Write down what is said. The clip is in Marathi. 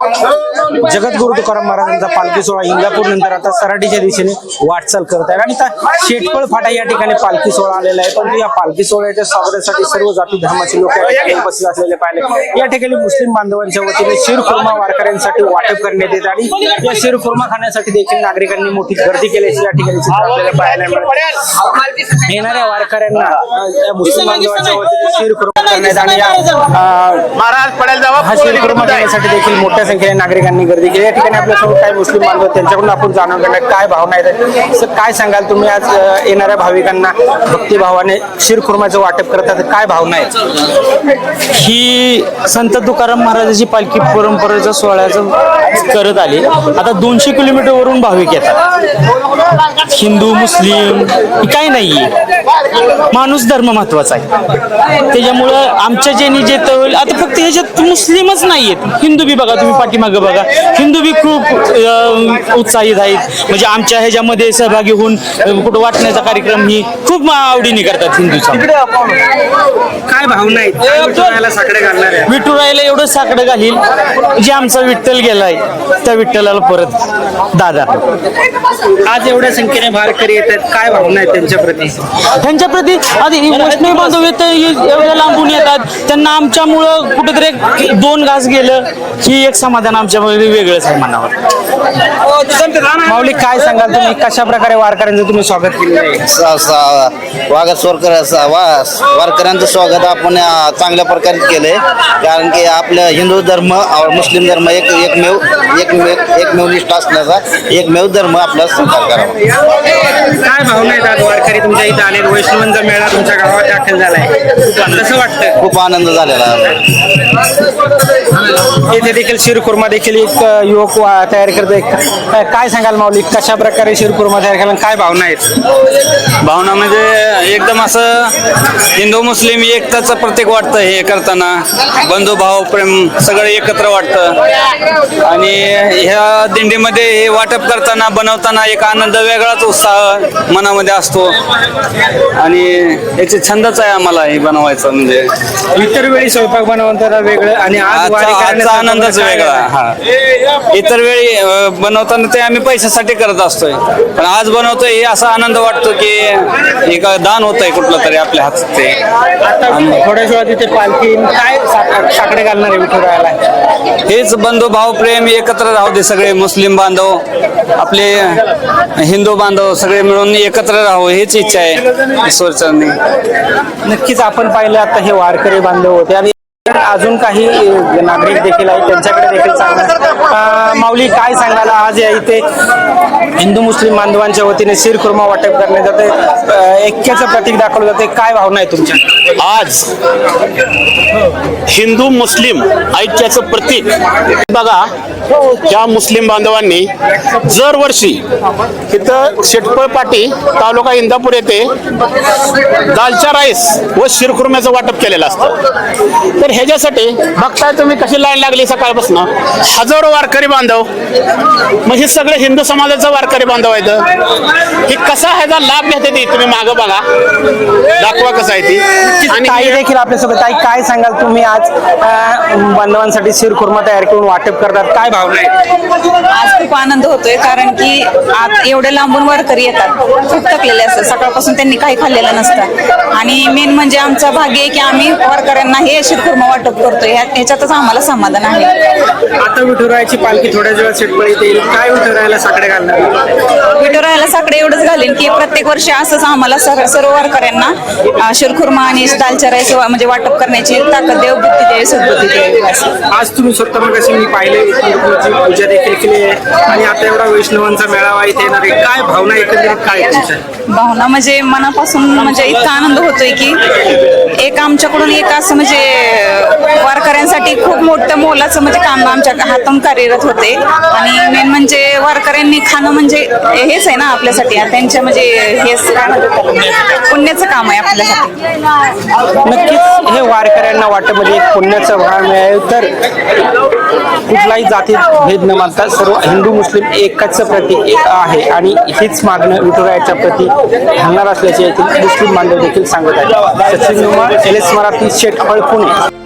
जगद्गुरु तुकाराम महाराजांचा पालखी सोहळा इंदापूर नंतर आता सराटीच्या दिशेने वाटचाल करत आहे आणि शेटपळ फाटा या ठिकाणी पालखी सोहळा आलेला आहे। पण या पालखी सोहळ्याच्या स्वागतासाठी सर्व जाती धर्माचे लोक उपस्थित असलेले पाहिले। या ठिकाणी मुस्लिम बांधवांच्या वतीने शिरखुर्मा वारकऱ्यांसाठी वाटप करण्यात येत आणि या शिरखुर्मा खाण्यासाठी देखील नागरिकांनी मोठी गर्दी केल्याची या ठिकाणी चित्र आपल्याला पाहायला मिळते। येणाऱ्या वारकऱ्यांना मुस्लिम बांधवांच्या वतीने शिरखुर्मा करण्यात आणि हा शिरखुर्मा घेण्यासाठी देखील मोठ्या संख्येने नागरिकांनी गर्दी केली। या ठिकाणी आपल्यासोबत काही मुस्लिम बांधव त्यांच्याकडून आपण जाणून घेणार काय भावना आहेत, काय सांगाल तुम्ही आज येणाऱ्या भाविकांना भक्तिभावाने शिरखुर्माचं वाटप करतात, काय भावना आहेत? ही संत तुकाराम महाराजांची पालखी परंपरेचा सोहळ्याचं करत आली। आता 200 किलोमीटर वरून भाविक येतात। हिंदू मुस्लिम काही नाहीये, माणूस धर्म महत्वाचा आहे। त्याच्यामुळं आमच्या ज्यांनी जे आता फक्त ह्याच्यात मुस्लिमच नाहीयेत, हिंदू बी बघा तुम्ही पाठीमागं बघा, हिंदू बी खूप उत्साहित आहेत। म्हणजे आमच्या ह्याच्यामध्ये सहभागी होऊन कुठं वाटण्याचा कार्यक्रम ही खूप आवडीने करतात हिंदूचा। काय भावना आहेत? साकडे घालणार आहे विठुरायाला एवढं साकडं घालील जे आमचा विठ्ठल गेलाय त्या विठ्ठलाला परत दादा। आज एवढ्या संख्येने वारकरी येतात, काय भावना आहेत त्यांच्या प्रती? आधी वैष्णव बांधव एवढ्या लांबून येतात, त्यांना आमच्यामुळं कुठेतरी 2 घास गेलं ही एक समाधान आमच्यामध्ये वेगळंच आहे मनावर। माऊली काय सांगाल तुम्ही, कशा प्रकारे वारकऱ्यांचं तुम्ही स्वागत केलेलं आहे? वारकऱ्यांचं स्वागत आपण चांगल्या प्रकारे केलंय, कारण की आपलं हिंदू धर्म और मुस्लिम धर्म एकमेव निष्ठ असल्याचा एकमेव धर्म आपला स्वीकार करावा। काय भावना आहेत आज वारकरी तुमच्या इथं आले? वैष्णवांचा मेळा तुमच्या गावात दाखल झालाय, कसं वाटतं? खूप आनंद झालेला आहे। इथे देखील शिरखुर्मा देखील एक युवक तयार करते, काय सांगाल माऊली, कशा प्रकारे शिरखुर्मा तयार केला, काय भावना आहेत? भावना म्हणजे एकदम असं हिंदू मुस्लिम एकताचं प्रतीक वाटतं हे करताना, बंधुभाव प्रेम सगळं एकत्र वाटतं आणि ह्या दिंडीमध्ये हे वाटप करताना बनवताना एक आनंद वेगळाच उत्साह मनामध्ये असतो आणि याचे छंदच आहे आम्हाला हे बनवायचं। म्हणजे इतर वेळी स्वयंपाक बनवताना वेगळं आणि आजचा आनंदच वेगळा। हा, इतर वेळी बनवताना ते आम्ही पैशासाठी करत असतोय, पण आज बनवतोय हे असा आनंद वाटतो की एक दान होत आहे कुठलं तरी आपल्या हातात ते। आता थोड्याच वेळात तिथे पालखी काय साकडे घालणार आहे विठुरायाला? हेच बंधुभाव प्रेम एकत्र राहू दे, सगळे मुस्लिम बांधव आपले हिंदू बांधव सगळे मिळून एकत्र राहू हीच इच्छा आहे ईश्वरचरणी। नक्कीच आपण पाहिलं आता हे वारकरी बांधव होते आणि अजून काही नागरिक देखील आहेत, त्यांच्याकडे देखील सांगणार। माऊली काय सांगायला आज या इथे हिंदू मुस्लिम बांधवांच्या वतीने शिरखुर्मा वाटप करण्यात जाते, ऐक्याचं प्रतीक दाखवलं जाते, काय भावना आहे तुमच्या? आज हिंदू मुस्लिम ऐक्याचं प्रतीक बघा, त्या मुस्लिम बांधवांनी दरवर्षी इथं शेटपळ पाटी तालुका इंदापूर येथे दालचा राईस व शिरखुर्म्याचं वाटप केलेलं असतं। तर ह्याच्यासाठी बघताय तुम्ही कशी लाईन लागली सकाळपासून, हजारो वारकरी बांधव, मग हे सगळे हिंदू समाजाचं वारकरी बांधव आहेत। हे कसा ह्याचा लाभ घेते ती तुम्ही मागं बघा, दाखवा कसं आहे ती। आणि ताई देखील आपल्यासोबत, ताई काय सांगाल तुम्ही, आज बांधवांसाठी शिरखुर्मा तयार करून वाटप करतात, काय भावना आहे? आज खूप आनंद होतोय, कारण की आज एवढे लांबून वारकरी येतात, खूप थकलेले असतात, सकाळपासून त्यांनी काही खाल्लेलं नसतं आणि मेन म्हणजे आमचं भाग्य आहे की आम्ही वारकऱ्यांना हे शिरखुर्मा वाटप करतोय, ह्याच्यातच आम्हाला समाधान आहे। आता विठुरायाची पालखी थोड्या वेळात शेटपळ येईल, काय विठुरायाला साकडे घालणार? विठुरायाला साकडे एवढंच घालेन की प्रत्येक वर्षी असंच आम्हाला सर्व वारकऱ्यांना शिरखुर्मा आणि दालचा राईस म्हणजे वाटप करण्याची ताकद देव, बुद्धी देव, सद्बुद्धी देव। आज तुम्ही स्वतः मग अशी मी पाहिले पूजा देखील केली आहे आणि आता एवढा वैष्णवांचा मेळावा इथे येणार आहे, काय भावना एकंदरीत काय तुमच्या? भावना म्हणजे मनापासून म्हणजे इतका आनंद होतोय की एक आमच्याकडून एक असं म्हणजे वारकऱ्यांसाठी खूप मोठं मोलाचं म्हणजे काम आमच्या हातून कार्यरत होते आणि मेन म्हणजे वारकऱ्यांनी खाणं म्हणजे हेच आहे ना आपल्यासाठी, त्यांच्या म्हणजे हेच पुण्याचं काम आहे आपल्यासाठी। नक्कीच हे वारकऱ्यांना वाटमध्ये एक पुण्याचं भान आहे, तर कुठलाही जाती भेद न मानता सर्व हिंदू मुस्लिम एकाच प्रतीक एक आहे आणि हीच मागणं विठुरायाच्या प्रती घालणार असल्याचे येथील मुस्लिम बांधव देखील सांगत आहेत। सचिन नुमा, LS मराठी, शेटपळ, पुणे।